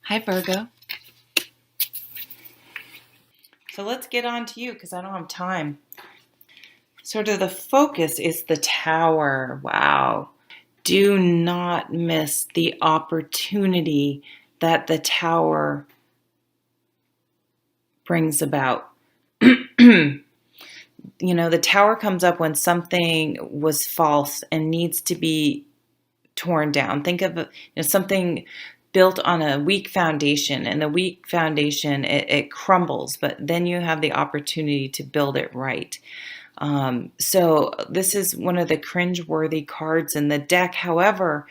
Hi, Virgo. So let's get on to you because I don't have time. Sort of the focus is the tower. Wow. Do not miss the opportunity that the tower brings about. The tower comes up when something was false and needs to be torn down. Think of something built on a weak foundation, and the weak foundation it crumbles, but then you have the opportunity to build it right. So this is one of the cringe-worthy cards in the deck. However,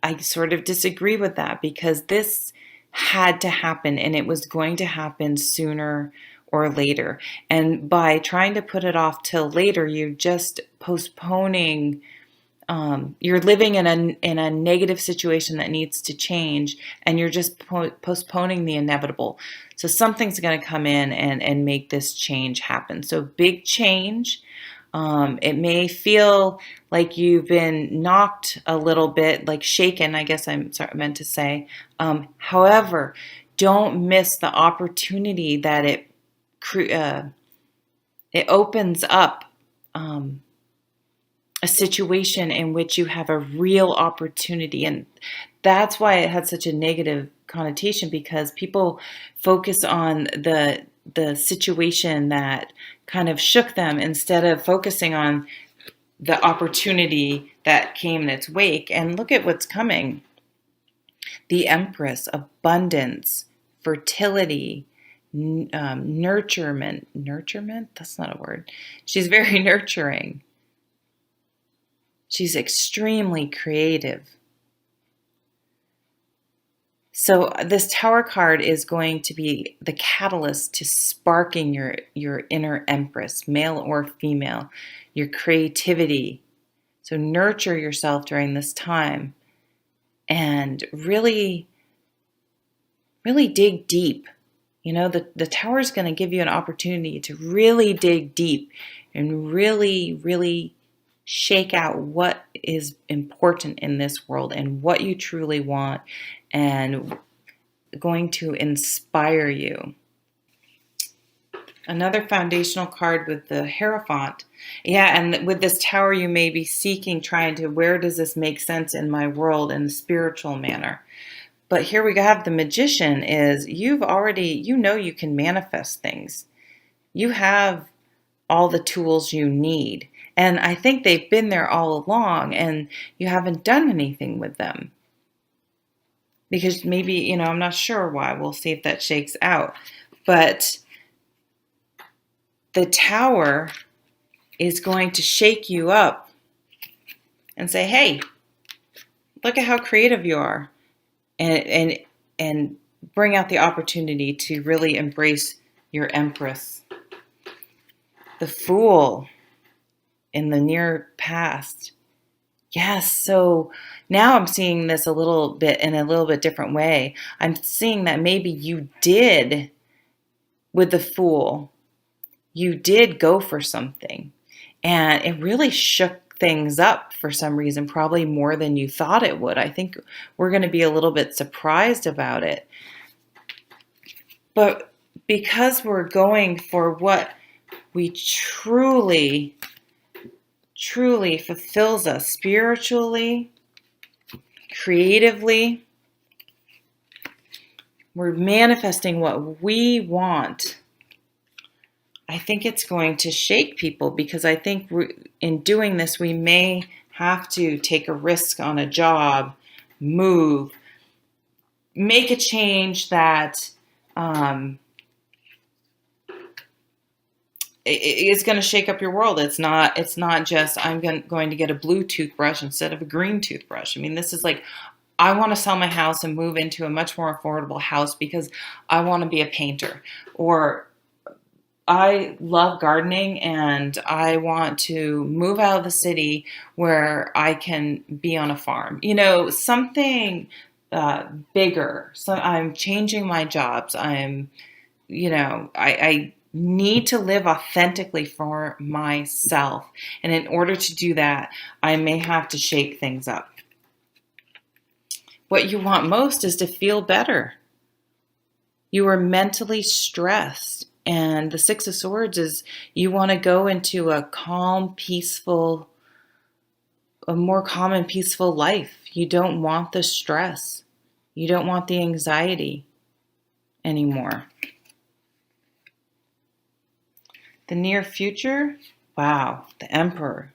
I sort of disagree with that because this had to happen and it was going to happen sooner or later. And by trying to put it off till later, you're just postponing. You're living in a negative situation that needs to change, and you're just postponing the inevitable. So something's going to come in and make this change happen. So big change. It may feel like you've been knocked a little bit, like shaken, I guess meant to say. However, don't miss the opportunity that it opens up a situation in which you have a real opportunity. And that's why it had such a negative connotation, because people focus on the situation that kind of shook them instead of focusing on the opportunity that came in its wake. And look at what's coming. The Empress, abundance, fertility, nurturement. Nurturement? That's not a word. She's very nurturing. She's extremely creative. So this Tower card is going to be the catalyst to sparking your inner Empress, male or female, your creativity. So nurture yourself during this time and really, really dig deep. The Tower is going to give you an opportunity to really dig deep and really, really shake out what is important in this world and what you truly want and going to inspire you. Another foundational card with the Hierophant. Yeah, and with this Tower, you may be where does this make sense in my world in a spiritual manner? But here we have the Magician is you can manifest things. You have all the tools you need. And I think they've been there all along and you haven't done anything with them. Because maybe, I'm not sure why. We'll see if that shakes out. But the Tower is going to shake you up and say, hey, look at how creative you are. And bring out the opportunity to really embrace your Empress. The Fool in the near past. Yes, so now I'm seeing this in a little bit different way. I'm seeing that maybe you did, with the Fool, you did go for something. And it really shook things up for some reason, probably more than you thought it would. I think we're going to be a little bit surprised about it. But because we're going for what we truly fulfills us spiritually, creatively, we're manifesting what we want. I think it's going to shake people because I think in doing this, we may have to take a risk on a job, move, make a change that it's going to shake up your world. It's not just I'm going to get a blue toothbrush instead of a green toothbrush. I mean, this is like, I want to sell my house and move into a much more affordable house because I want to be a painter, or I love gardening and I want to move out of the city where I can be on a farm. Something bigger. So I'm changing my jobs. I need to live authentically for myself. And in order to do that, I may have to shake things up. What you want most is to feel better. You are mentally stressed. And the Six of Swords is you want to go into a more calm and peaceful life. You don't want the stress. You don't want the anxiety anymore. The near future, wow, the Emperor.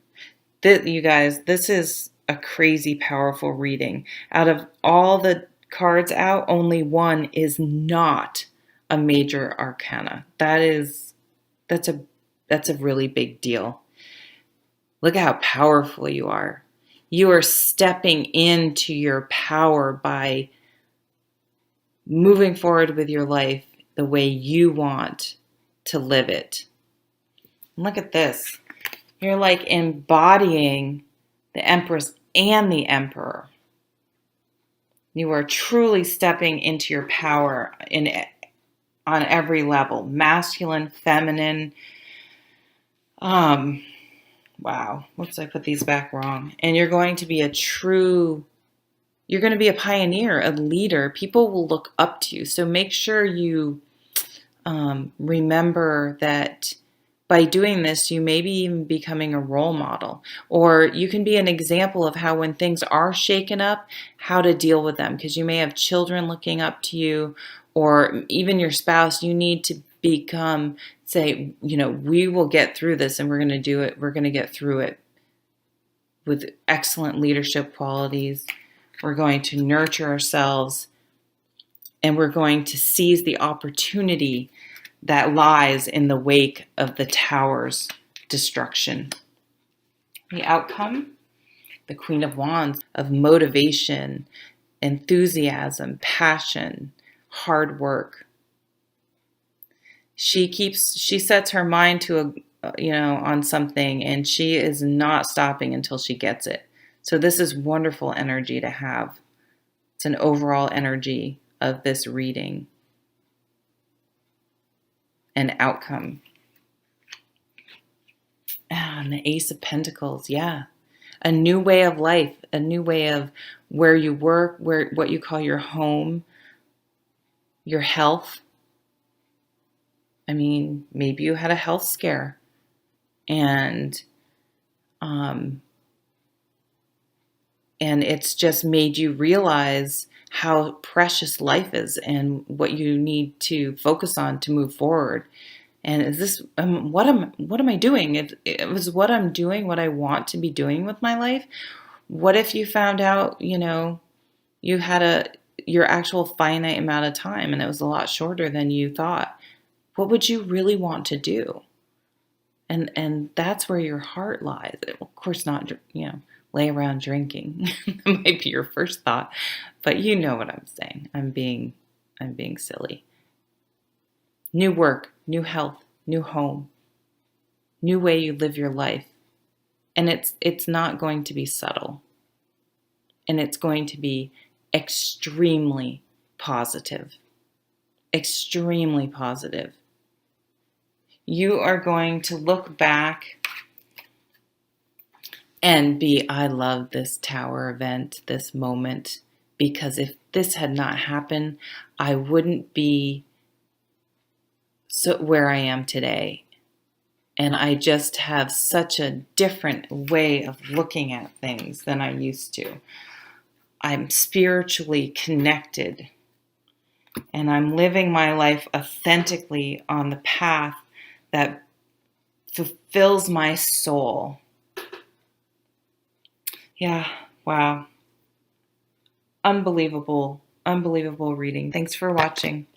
You guys, this is a crazy powerful reading. Out of all the cards out, only one is not a major arcana. That's a really big deal. Look at how powerful you are. You are stepping into your power by moving forward with your life the way you want to live it. And look at this. You're like embodying the Empress and the Emperor. You are truly stepping into your power on every level, masculine, feminine. Wow, looks like I put these back wrong. And you're going to be you're going to be a pioneer, a leader. People will look up to you. So make sure you remember that by doing this, you may be even becoming a role model, or you can be an example of how when things are shaken up, how to deal with them, because you may have children looking up to you, or even your spouse. You need to say, we will get through this and we're going to do it. We're going to get through it with excellent leadership qualities. We're going to nurture ourselves, and we're going to seize the opportunity that lies in the wake of the tower's destruction. The outcome, the Queen of Wands, of motivation, enthusiasm, passion, hard work. She sets her mind to on something, and she is not stopping until she gets it. So this is wonderful energy to have. It's an overall energy of this reading. An outcome. And the Ace of Pentacles, yeah. A new way of life, a new way of where you work, what you call your home, your health. I mean, maybe you had a health scare, and it's just made you realize how precious life is and what you need to focus on to move forward. And is this what am I doing? If it was what I'm doing, what I want to be doing with my life? What if you found out, you had your actual finite amount of time and it was a lot shorter than you thought? What would you really want to do? And that's where your heart lies. Of course, not, lay around drinking. That might be your first thought, but you know what I'm saying. I'm being silly. New work, new health, new home, new way you live your life. And it's not going to be subtle. And it's going to be extremely positive. Extremely positive. You are going to look back and I love this tower event, this moment, because if this had not happened, I wouldn't be where I am today. And I just have such a different way of looking at things than I used to. I'm spiritually connected, and I'm living my life authentically on the path that fulfills my soul. Yeah, wow. Unbelievable reading. Thanks for watching.